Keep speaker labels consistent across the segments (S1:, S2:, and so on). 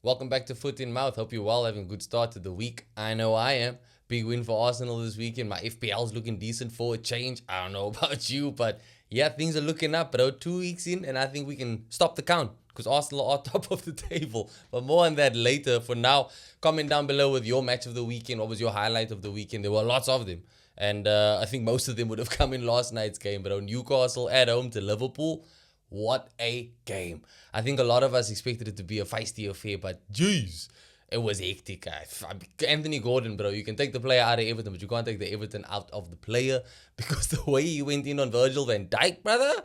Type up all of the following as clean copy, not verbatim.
S1: Welcome back to Foot in Mouth. Hope you're well, having a good start to the week. I know I am. Big win for Arsenal this weekend. My FPL's looking decent for a change. I don't know about you, but yeah, things are looking up, bro. 2 weeks in, and I think we can stop the count because Arsenal are top of the table. But more on that later. For now, comment down below with your match of the weekend. What was your highlight of the weekend? There were lots of them. And I think most of them would have come in last night's game. But Newcastle at home to Liverpool. What a game. I think a lot of us expected it to be a feisty affair, but jeez, it was hectic. Anthony Gordon, bro, you can take the player out of Everton, but you can't take the Everton out of the player because the way he went in on Virgil van Dijk, brother.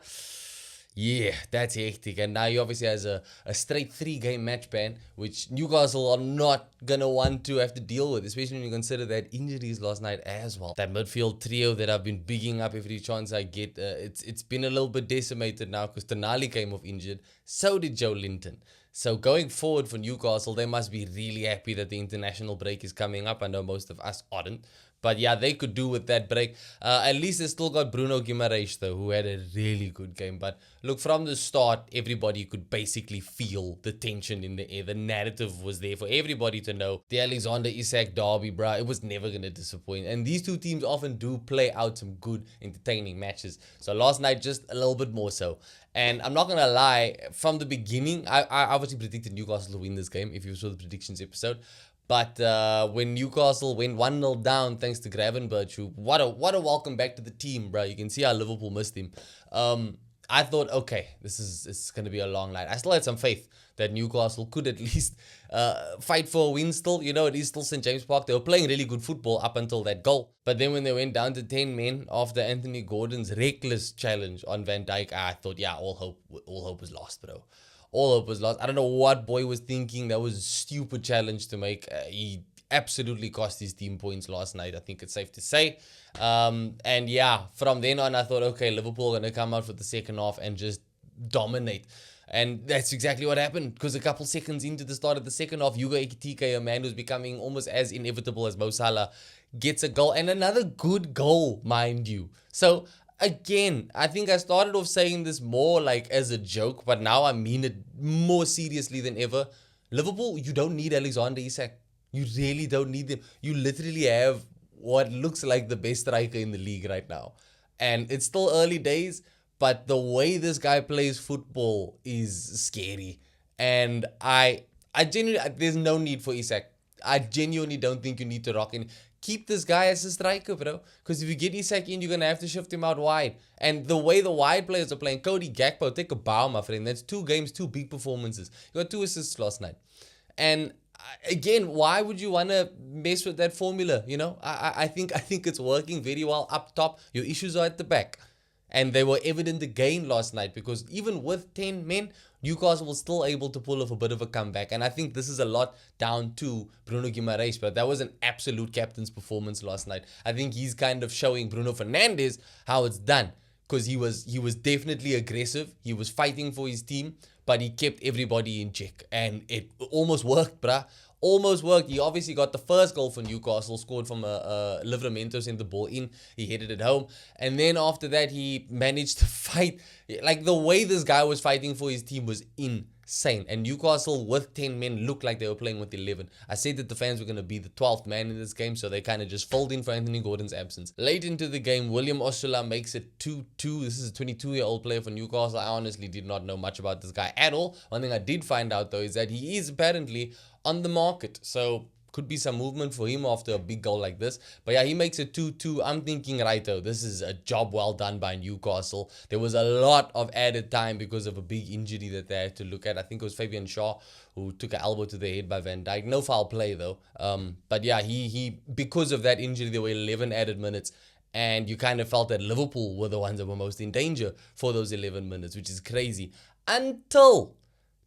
S1: Yeah, that's hectic. And now he obviously has a straight 3-game match ban, which Newcastle are not going to want to have to deal with, especially when you consider that injuries last night as well. That midfield trio that I've been bigging up every chance I get, it's been a little bit decimated now because Tonali came off injured. So did Joe Linton. So going forward for Newcastle, they must be really happy that the international break is coming up. I know most of us aren't. But yeah, they could do with that break. At least they still got Bruno Guimaraes, though, who had a really good game. But look, from the start, everybody could basically feel the tension in the air. The narrative was there for everybody to know. The Alexander Isak derby, bruh, it was never going to disappoint. And these two teams often do play out some good, entertaining matches. So last night, just a little bit more so. And I'm not going to lie, from the beginning, I obviously predicted Newcastle to win this game, if you saw the predictions episode. But when Newcastle went 1-0 down thanks to Gravenberch, who what a welcome back to the team, bro. You can see how Liverpool missed him. I thought, okay, it's going to be a long night. I still had some faith that Newcastle could at least fight for a win still. You know, it is still St. James Park. They were playing really good football up until that goal. But then when they went down to 10 men after Anthony Gordon's reckless challenge on Van Dijk, I thought, yeah, all hope was lost, bro. All hope was lost. I don't know what Boy was thinking. That was a stupid challenge to make. He absolutely cost his team points last night, I think it's safe to say. And yeah, from then on, I thought, okay, Liverpool are going to come out for the second half and just dominate. And that's exactly what happened, because a couple seconds into the start of the second half, Hugo Ekitike, a man who's becoming almost as inevitable as Mo Salah, gets a goal, and another good goal, mind you. So again, I think I started off saying this more like as a joke, but now I mean it more seriously than ever. Liverpool, you don't need Alexander Isak. You really don't need them. You literally have what looks like the best striker in the league right now. And it's still early days, but the way this guy plays football is scary. And I genuinely, there's no need for Isak. I genuinely don't think you need to rock in. Keep this guy as a striker, bro. Because if you get Isak in, you're going to have to shift him out wide. And the way the wide players are playing, Cody Gakpo, take a bow, my friend. That's 2 games, 2 big performances. You got 2 assists last night. And again, why would you want to mess with that formula? You know, I think it's working very well up top. Your issues are at the back. And they were evident again last night, because even with 10 men, Newcastle was still able to pull off a bit of a comeback. And I think this is a lot down to Bruno Guimaraes, but that was an absolute captain's performance last night. I think he's kind of showing Bruno Fernandes how it's done, because he was definitely aggressive. He was fighting for his team, but he kept everybody in check. And it almost worked, bruh. Almost worked. He obviously got the first goal for Newcastle, scored from a Livramento, sent the ball in. He headed it home. And then after that, he managed to fight. Like, the way this guy was fighting for his team was insane. And Newcastle with 10 men looked like they were playing with 11. I said that the fans were going to be the 12th man in this game, so they kind of just fold in for Anthony Gordon's absence. Late into the game, William Osula makes it 2-2. This is a 22-year-old player for Newcastle. I honestly did not know much about this guy at all. One thing I did find out, though, is that he is apparently on the market. So could be some movement for him after a big goal like this. But yeah, he makes it 2-2. I'm thinking, righto, this is a job well done by Newcastle. There was a lot of added time because of a big injury that they had to look at. I think it was Fabian Shaw who took an elbow to the head by Van Dijk. No foul play though. But yeah, he because of that injury, there were 11 added minutes. And you kind of felt that Liverpool were the ones that were most in danger for those 11 minutes, which is crazy. Until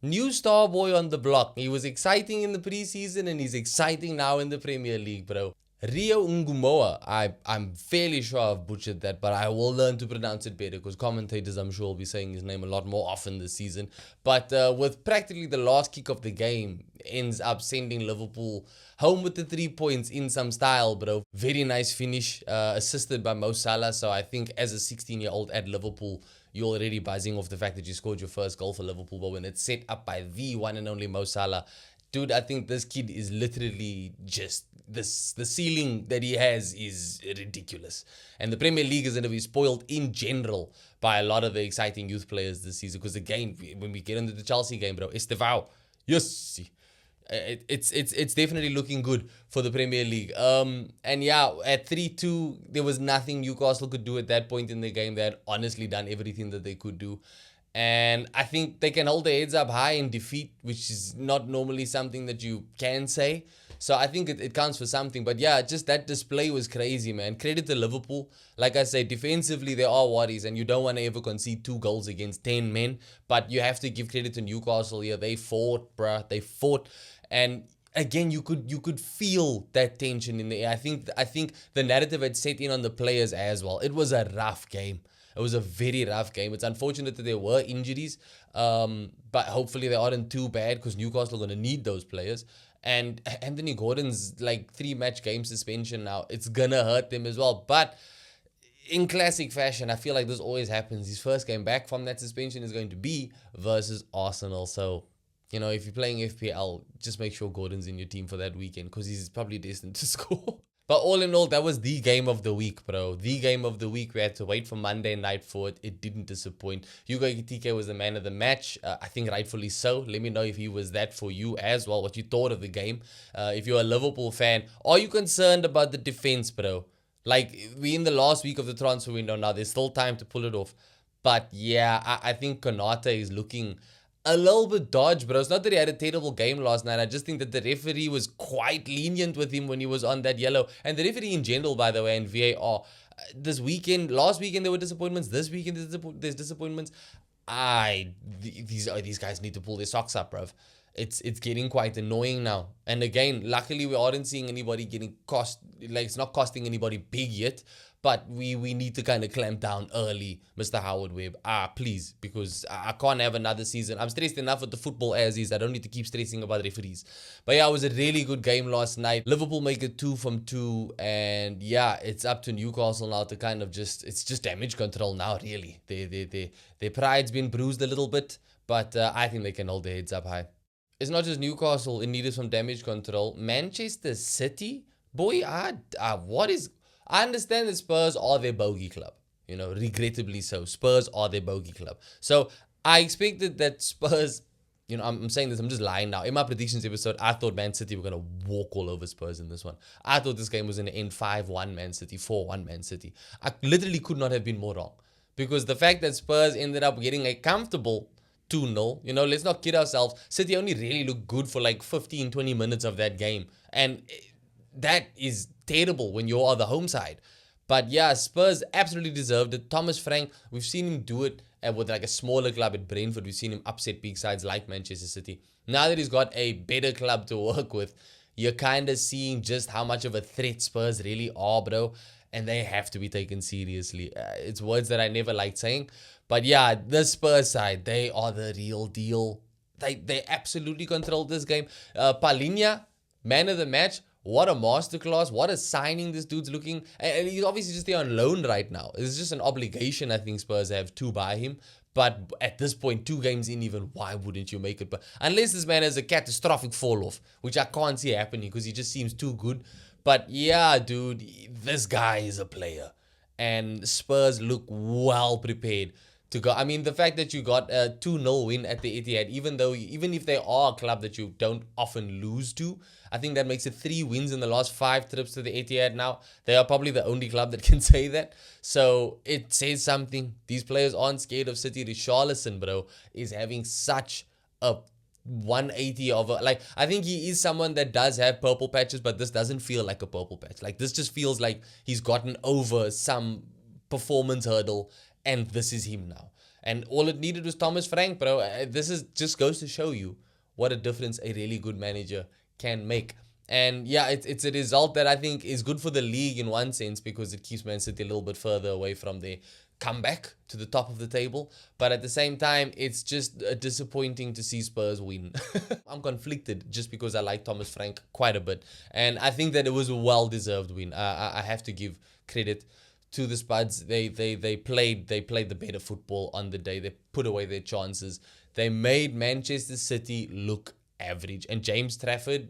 S1: new star boy on the block. He was exciting in the preseason and he's exciting now in the Premier League, bro. Rio Ngumoa. I'm fairly sure I've butchered that, but I will learn to pronounce it better, because commentators, I'm sure, will be saying his name a lot more often this season. But with practically the last kick of the game, ends up sending Liverpool home with the 3 points in some style, bro. Very nice finish, assisted by Mo Salah. So I think as a 16-year-old at Liverpool, you're already buzzing off the fact that you scored your first goal for Liverpool. But when it's set up by the one and only Mo Salah, Dude, I think this kid is literally just this. The ceiling that he has is ridiculous, and the Premier League is going to be spoiled in general by a lot of the exciting youth players this season. Because again, when we get into the Chelsea game, bro, Estevao, yes, it's definitely looking good for the Premier League. And yeah, at 3-2, there was nothing Newcastle could do at that point in the game. They had honestly done everything that they could do. And I think they can hold their heads up high in defeat, which is not normally something that you can say. So I think it counts for something. But yeah, just that display was crazy, man. Credit to Liverpool. Like I say, defensively, there are worries, and you don't want to ever concede 2 goals against 10 men. But you have to give credit to Newcastle here. They fought, bruh. They fought. And again, you could feel that tension in the air. I think the narrative had set in on the players as well. It was a rough game. It was a very rough game. It's unfortunate that there were injuries, but hopefully they aren't too bad because Newcastle are going to need those players. And Anthony Gordon's like 3-match game suspension now. It's going to hurt them as well. But in classic fashion, I feel like this always happens. His first game back from that suspension is going to be versus Arsenal. So, if you're playing FPL, just make sure Gordon's in your team for that weekend because he's probably destined to score. But all in all, that was the game of the week, bro. The game of the week. We had to wait for Monday night for it. It didn't disappoint. Hugo Ekitike was the man of the match. I think rightfully so. Let me know if he was that for you as well, what you thought of the game. If you're a Liverpool fan, are you concerned about the defense, bro? Like, we're in the last week of the transfer window now. There's still time to pull it off. But yeah, I think Konate is looking a little bit dodged, but it's not that he had a terrible game last night. I just think that the referee was quite lenient with him when he was on that yellow. And the referee in general, by the way, and VAR. Last weekend there were disappointments. This weekend there's disappointments. These guys need to pull their socks up, bruv. It's getting quite annoying now. And again, luckily we aren't seeing anybody getting it's not costing anybody big yet. But we need to kind of clamp down early, Mr. Howard Webb. Please, because I can't have another season. I'm stressed enough with the football as is. I don't need to keep stressing about referees. But yeah, it was a really good game last night. Liverpool make it 2 from 2. And yeah, it's up to Newcastle now to kind of it's just damage control now, really. Their pride's been bruised a little bit. But I think they can hold their heads up high. It's not just Newcastle in need of some damage control. Manchester City, boy, I understand that Spurs are their bogey club, regrettably so. Spurs are their bogey club. So I expected that Spurs, I'm saying this, I'm just lying now. In my predictions episode, I thought Man City were going to walk all over Spurs in this one. I thought this game was going to end 5-1 Man City, 4-1 Man City. I literally could not have been more wrong. Because the fact that Spurs ended up getting a comfortable 2-0, let's not kid ourselves. City only really looked good for like 15, 20 minutes of that game. And that is terrible when you are the home side. But yeah, Spurs absolutely deserved it. Thomas Frank, we've seen him do it with like a smaller club at Brentford. We've seen him upset big sides like Manchester City. Now that he's got a better club to work with, you're kind of seeing just how much of a threat Spurs really are, bro. And they have to be taken seriously. It's words that I never liked saying. But yeah, the Spurs side, they are the real deal. They absolutely controlled this game. Palinha, man of the match. What a masterclass. What a signing this dude's looking. And he's obviously just there on loan right now. It's just an obligation I think Spurs have to buy him. But at this point, 2 games in even, why wouldn't you make it? But unless this man has a catastrophic fall off, which I can't see happening because he just seems too good. But yeah, dude, this guy is a player. And Spurs look well prepared to go. I mean, the fact that you got a 2-0 win at the Etihad, even if they are a club that you don't often lose to, I think that makes it 3 wins in the last 5 trips to the Etihad now. They are probably the only club that can say that. So it says something. These players aren't scared of City. Richarlison, bro, is having such a 180 of I think he is someone that does have purple patches, but this doesn't feel like a purple patch. Like, this just feels like he's gotten over some performance hurdle. And this is him now. And all it needed was Thomas Frank, bro. This just goes to show you what a difference a really good manager can make. And yeah, it's a result that I think is good for the league in one sense because it keeps Man City a little bit further away from their comeback to the top of the table. But at the same time, it's just disappointing to see Spurs win. I'm conflicted just because I like Thomas Frank quite a bit. And I think that it was a well-deserved win. I have to give credit to the Spuds. They played the better football on the day. They put away their chances. They made Manchester City look average. And James Trafford,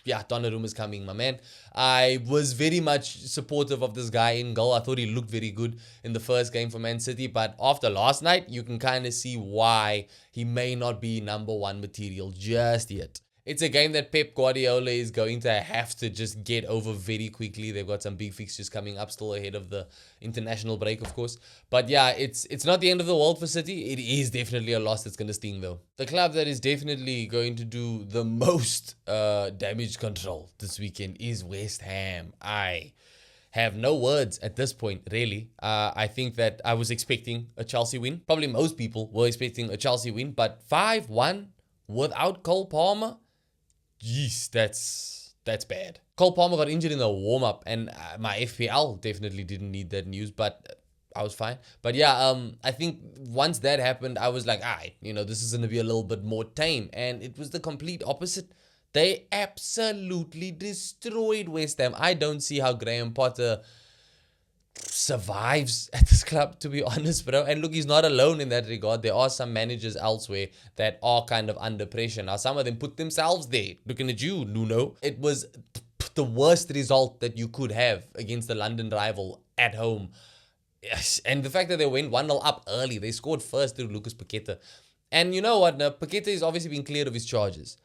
S1: yeah, Donnarumma's coming, my man. I was very much supportive of this guy in goal. I thought he looked very good in the first game for Man City, but after last night, you can kind of see why he may not be number one material just yet. It's a game that Pep Guardiola is going to have to just get over very quickly. They've got some big fixtures coming up still ahead of the international break, of course. But yeah, it's not the end of the world for City. It is definitely a loss that's going to sting, though. The club that is definitely going to do the most damage control this weekend is West Ham. I have no words at this point, really. I think that I was expecting a Chelsea win. Probably most people were expecting a Chelsea win, but 5-1 without Cole Palmer, jeez, that's bad. Cole Palmer got injured in the warm-up, and my FPL definitely didn't need that news, but I was fine. But yeah, I think once that happened, I was like, this is going to be a little bit more tame, and it was the complete opposite. They absolutely destroyed West Ham. I don't see how Graham Potter survives at this club, to be honest, bro. And look, he's not alone in that regard. There are some managers elsewhere that are kind of under pressure. Now, some of them put themselves there. Looking at you, Nuno. It was the worst result that you could have against the London rival at home. Yes. And the fact that they went 1-0 up early, they scored first through Lucas Paqueta. And you know what? Now, Paqueta is obviously been cleared of his charges.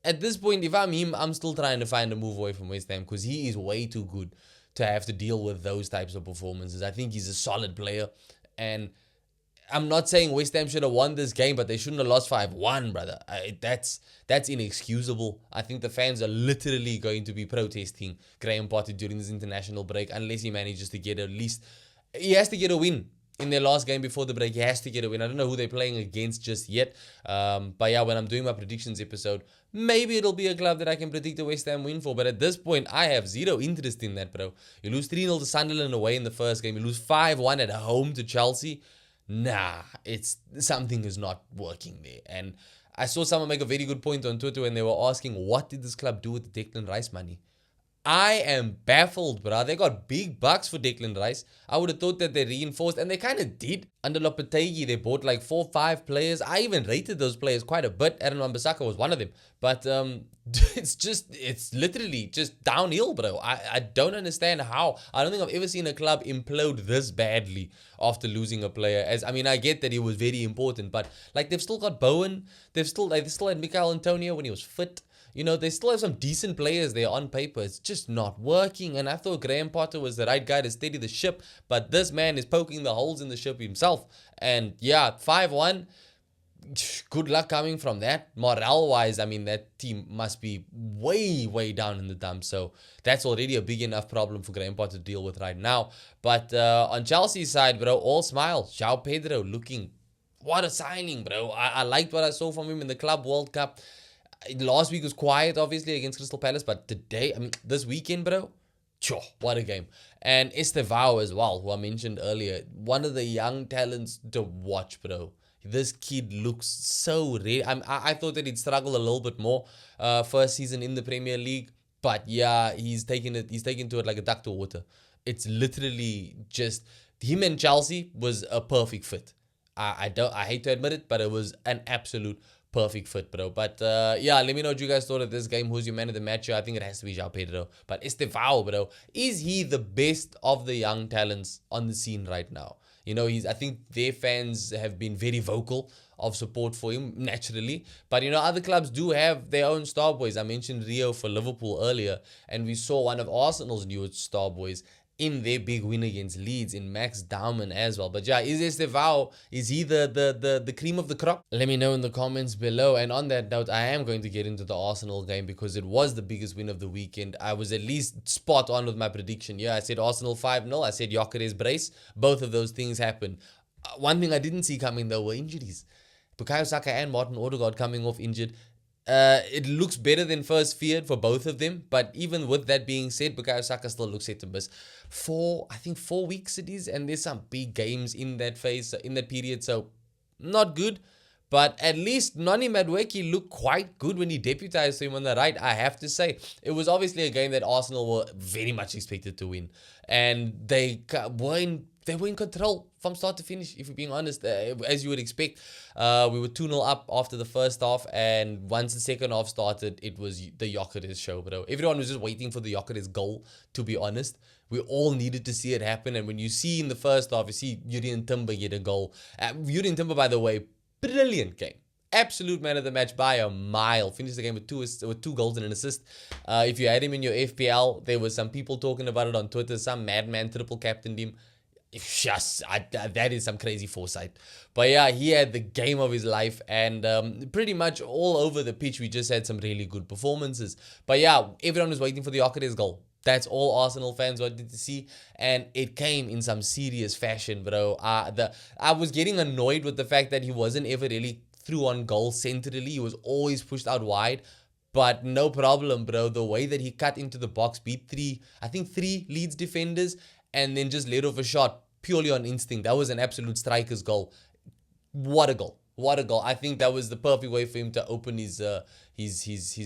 S1: At this point, if I'm him, I'm still trying to find a move away from West Ham because he is way too good to have to deal with those types of performances. I think he's a solid player, and I'm not saying West Ham should have won this game, but they shouldn't have lost 5-1, brother. That's inexcusable. I think the fans are literally going to be protesting Graham Potter during this international break unless he manages to get at least... He has to get a win in their last game before the break. He has to get a win. I don't know who they're playing against just yet. But yeah, when I'm doing my predictions episode, maybe it'll be a club that I can predict a West Ham win for. But at this point, I have zero interest in that, bro. You lose 3-0 to Sunderland away in the first game. You lose 5-1 at home to Chelsea. Nah, something is not working there. And I saw someone make a very good point on Twitter when they were asking, what did this club do with the Declan Rice money? I am baffled, bro. They got big bucks for Declan Rice. I would have thought that they reinforced, and they kind of did. Under Lopetegui, they bought like 4 or 5 players. I even rated those players quite a bit. Aaron Wan-Bissaka was one of them. But it's literally just downhill, bro. I don't understand how. I don't think I've ever seen a club implode this badly after losing a player. I get that he was very important, but like they've still got Bowen. They still had Mikel Antonio when he was fit. They still have some decent players there on paper. It's just not working. And I thought Graham Potter was the right guy to steady the ship. But this man is poking the holes in the ship himself. And yeah, 5-1. Good luck coming from that. Morale-wise, that team must be way, way down in the dumps. So that's already a big enough problem for Graham Potter to deal with right now. But on Chelsea's side, bro, all smiles. João Pedro looking... What a signing, bro. I liked what I saw from him in the Club World Cup. Last week was quiet, obviously, against Crystal Palace, but today, this weekend, bro, what a game. And Estevao as well, who I mentioned earlier, one of the young talents to watch, bro. This kid looks so ready. I thought that he'd struggle a little bit more first season in the Premier League, but yeah, he's taken to it like a duck to water. It's literally just him and Chelsea was a perfect fit. I hate to admit it, but it was an absolute perfect fit, bro. But yeah, let me know what you guys thought of this game. Who's your man of the match? I think it has to be João Pedro. But Estevao, bro, is he the best of the young talents on the scene right now? I think their fans have been very vocal of support for him, naturally. But, other clubs do have their own star boys. I mentioned Rio for Liverpool earlier, and we saw one of Arsenal's newest star boys in their big win against Leeds in Max Dowman as well. But yeah, is Estevao, is he the cream of the crop? Let me know in the comments below. And on that note, I am going to get into the Arsenal game because it was the biggest win of the weekend. I was at least spot on with my prediction. Yeah, I said Arsenal 5-0. I said Gyokeres brace. Both of those things happened. One thing I didn't see coming though were injuries. Bukayo Saka and Martin Odegaard coming off injured. It looks better than first feared for both of them, but even with that being said, Bukayo Saka still looks set to miss 4 weeks it is, and there's some big games in that phase, in that period, so not good. But at least Noni Madueke looked quite good when he deputized him on the right, I have to say. It was obviously a game that Arsenal were very much expected to win. And they were in control from start to finish, if we're being honest. As you would expect, we were 2-0 up after the first half, and once the second half started, it was the Gyokeres show, bro. Everyone was just waiting for the Gyokeres goal, to be honest. We all needed to see it happen, and when you see in the first half, you see Yuri Timber get a goal. Yuri Timber, by the way, brilliant game. Absolute man of the match by a mile. Finished the game with two goals and an assist. If you had him in your FPL, there were some people talking about it on Twitter. Some madman triple captained him. Yes, that is some crazy foresight. But yeah, he had the game of his life, and pretty much all over the pitch, we just had some really good performances. But yeah, everyone was waiting for the Gyokeres goal. That's all Arsenal fans wanted to see, and it came in some serious fashion, bro. I was getting annoyed with the fact that he wasn't ever really through on goal centrally. He was always pushed out wide, but no problem, bro. The way that he cut into the box, beat three Leeds defenders, and then just let off a shot purely on instinct. That was an absolute striker's goal. What a goal. What a goal. I think that was the perfect way for him to open his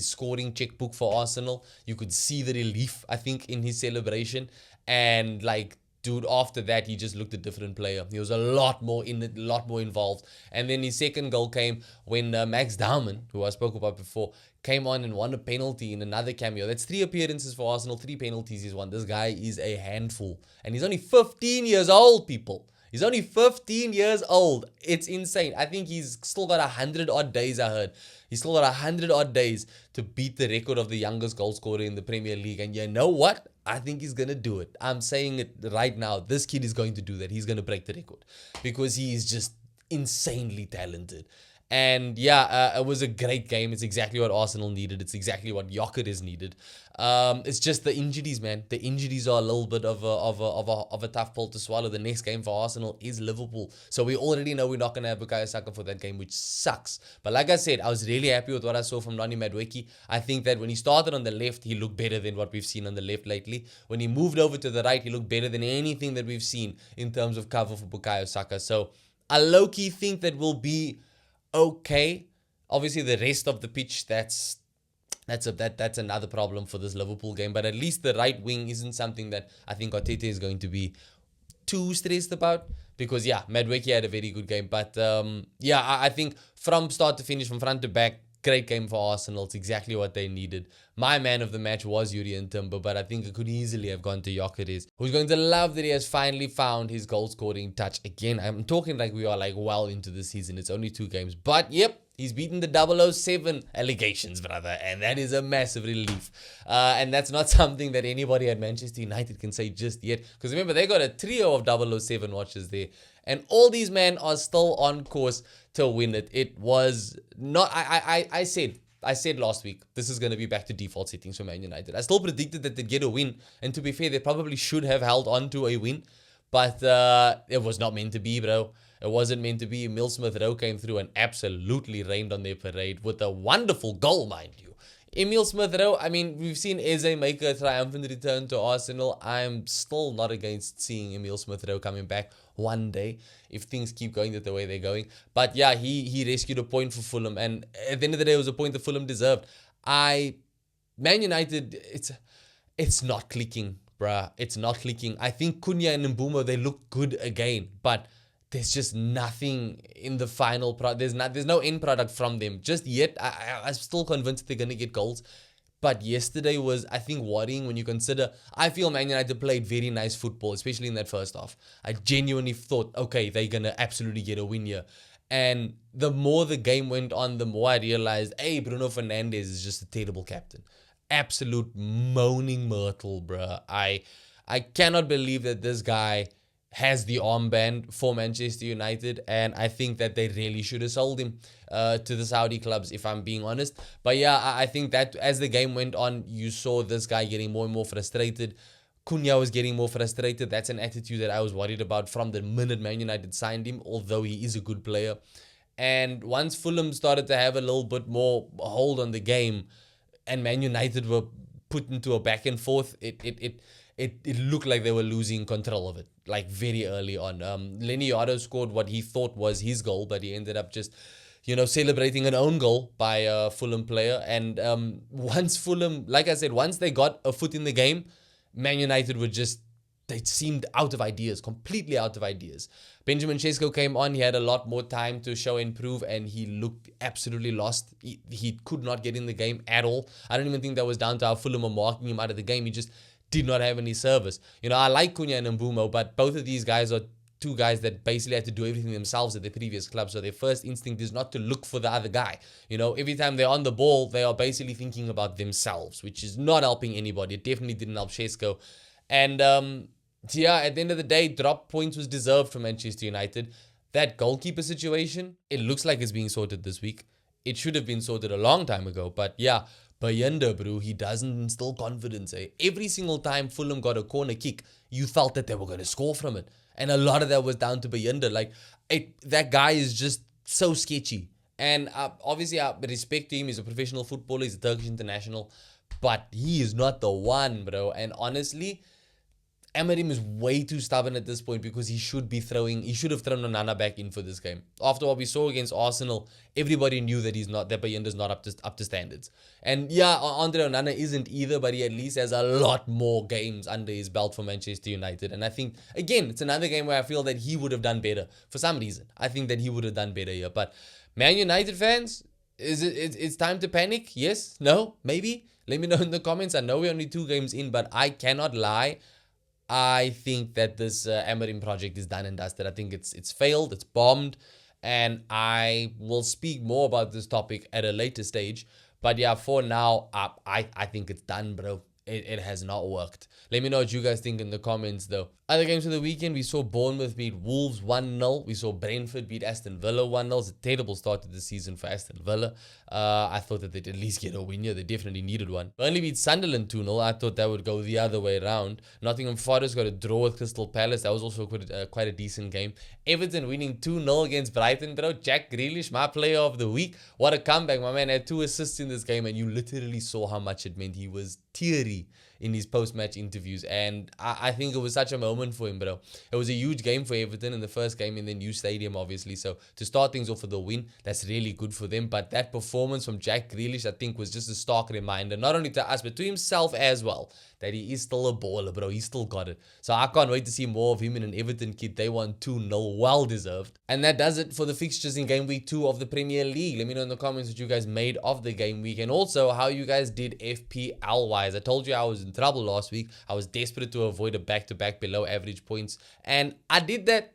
S1: scoring checkbook for Arsenal. You could see the relief, I think, in his celebration. And like, dude, after that, he just looked a different player. He was a lot more in it, a lot more involved. And then his second goal came when Max Dowman, who I spoke about before, came on and won a penalty in another cameo. That's 3 appearances for Arsenal, 3 penalties he's won. This guy is a handful. And he's only 15 years old, people. He's only 15 years old. It's insane. I think he's still got 100 odd days, I heard. He's still got 100 odd days to beat the record of the youngest goal scorer in the Premier League. And you know what? I think he's going to do it. I'm saying it right now. This kid is going to do that. He's going to break the record because he is just insanely talented. And yeah, it was a great game. It's exactly what Arsenal needed. It's exactly what Gyokeres needed. It's just the injuries, man. The injuries are a little bit of a tough pill to swallow. The next game for Arsenal is Liverpool, so we already know we're not gonna have Bukayo Saka for that game, which sucks. But like I said, I was really happy with what I saw from Noni Madueke. I think that when he started on the left, he looked better than what we've seen on the left lately. When he moved over to the right, he looked better than anything that we've seen in terms of cover for Bukayo Saka. So I low-key think that will be okay. Obviously, the rest of the pitch, that's another problem for this Liverpool game. But at least the right wing isn't something that I think Arteta is going to be too stressed about. Because yeah, Madueke had a very good game. But yeah, I think from start to finish, from front to back, great game for Arsenal. It's exactly what they needed. My man of the match was Yuri Timber, but I think it could easily have gone to Gyokeres, who's going to love that he has finally found his goal-scoring touch again. I'm talking like we are like well into the season. It's only 2 games. But yep, he's beaten the 007 allegations, brother, and that is a massive relief. And that's not something that anybody at Manchester United can say just yet. Because remember, they got a trio of 007 watchers there. And all these men are still on course to win it. It was not... I said last week, this is going to be back to default settings for Man United. I still predicted that they'd get a win. And to be fair, they probably should have held on to a win. But it was not meant to be, bro. It wasn't meant to be. Emile Smith-Rowe came through and absolutely rained on their parade with a wonderful goal, mind you. Emile Smith-Rowe, I mean, we've seen Eze make a triumphant return to Arsenal. I'm still not against seeing Emile Smith-Rowe coming back one day if things keep going the way they're going. But yeah, he rescued a point for Fulham, and at the end of the day, it was a point that Fulham deserved. Man United, it's not clicking, bruh. It's not clicking. I think Cunha and Mbeumo, they look good again, but there's just nothing in the final product. There's no end product from them just yet. I'm still convinced they're gonna get goals. But yesterday was, I think, worrying when you consider... I feel Man United played very nice football, especially in that first half. I genuinely thought, okay, they're going to absolutely get a win here. And the more the game went on, the more I realized, hey, Bruno Fernandes is just a terrible captain. Absolute moaning myrtle, bruh. I cannot believe that this guy has the armband for Manchester United, and I think that they really should have sold him to the Saudi clubs, if I'm being honest. But yeah, I think that as the game went on, you saw this guy getting more and more frustrated. Cunha was getting more frustrated. That's an attitude that I was worried about from the minute Man United signed him, although he is a good player. And once Fulham started to have a little bit more hold on the game, and Man United were put into a back and forth, it looked like they were losing control of it, like very early on. Lenny Yotto scored what he thought was his goal, but he ended up just celebrating an own goal by a Fulham player. And once Fulham, like I said, once they got a foot in the game, Man United were just, they seemed out of ideas, completely out of ideas. Benjamin Sesko came on. He had a lot more time to show and prove, and he looked absolutely lost. He could not get in the game at all. I don't even think that was down to how Fulham were marking him out of the game. He just did not have any service. I like Cunha and Mbumo, but both of these guys are two guys that basically had to do everything themselves at their previous club. So their first instinct is not to look for the other guy. Every time they're on the ball, they are basically thinking about themselves, which is not helping anybody. It definitely didn't help Sesko. And at the end of the day, drop points was deserved for Manchester United. That goalkeeper situation, it looks like it's being sorted this week. It should have been sorted a long time ago. But yeah, Bayanda, bro, he doesn't instill confidence. Every single time Fulham got a corner kick, you felt that they were going to score from it. And a lot of that was down to Bayanda. That guy is just so sketchy. And obviously, I respect him. He's a professional footballer. He's a Turkish international. But he is not the one, bro. And honestly, Amorim is way too stubborn at this point, because he should have thrown Onana back in for this game. After what we saw against Arsenal, everybody knew that Bayenda's not up to standards. And yeah, Andre Onana isn't either, but he at least has a lot more games under his belt for Manchester United. And I think, again, it's another game where I feel that he would have done better. For some reason, I think that he would have done better here. But Man United fans, it's time to panic? Yes? No? Maybe? Let me know in the comments. I know we're only 2 games in, but I cannot lie. I think that this Amorim project is done and dusted. I think it's failed, it's bombed, and I will speak more about this topic at a later stage. But yeah, for now, I think it's done, bro. It has not worked. Let me know what you guys think in the comments, though. Other games of the weekend, we saw Bournemouth beat Wolves 1-0. We saw Brentford beat Aston Villa 1-0. It's a terrible start to the season for Aston Villa. I thought that they'd at least get a win here. They definitely needed one. Burnley beat Sunderland 2-0. I thought that would go the other way around. Nottingham Forest got a draw with Crystal Palace. That was also quite a decent game. Everton winning 2-0 against Brighton, bro. Jack Grealish, my player of the week. What a comeback. My man had 2 assists in this game, and you literally saw how much it meant. He was teary in his post-match interviews, and I think it was such a moment for him, bro. It was a huge game for Everton in the first game in the new stadium, obviously, so to start things off with a win, that's really good for them. But that performance from Jack Grealish, I think, was just a stark reminder, not only to us, but to himself as well, that he is still a baller, bro. He still got it. So I can't wait to see more of him in an Everton kit. They won 2-0, well deserved. And that does it for the fixtures in game week 2 of the Premier League. Let me know in the comments what you guys made of the game week, and also how you guys did FPL wise. I told you I was in trouble last week. I was desperate to avoid a back-to-back below average points, and I did that,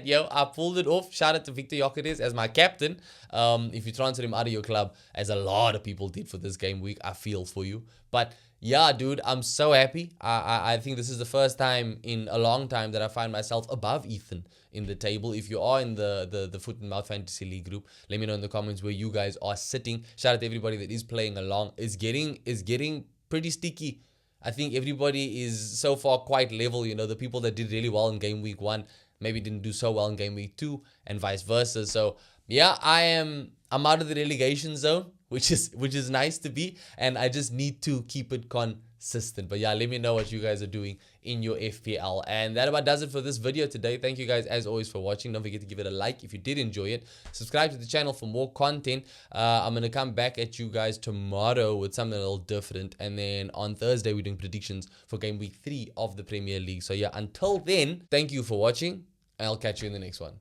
S1: yo. I pulled it off. Shout out to Viktor Gyokeres as my captain. If you transfer him out of your club, as a lot of people did for this game week, I feel for you. But yeah, dude, I'm so happy. I think this is the first time in a long time that I find myself above Ethan in the table. If you are in the Foot and Mouth Fantasy League group, let me know in the comments where you guys are sitting. Shout out to everybody that is playing along. It's getting pretty sticky. I think everybody is so far quite level. The people that did really well in game week 1 maybe didn't do so well in game week 2, and vice versa. So yeah, I'm out of the relegation zone, which is nice to be, and I just need to keep it consistent. But yeah, let me know what you guys are doing in your FPL. And that about does it for this video today. Thank you guys as always for watching. Don't forget to give it a like if you did enjoy it. Subscribe to the channel for more content. I'm gonna come back at you guys tomorrow with something a little different, and then on Thursday we're doing predictions for game week 3 of the Premier League. So yeah, until then, thank you for watching, and I'll catch you in the next one.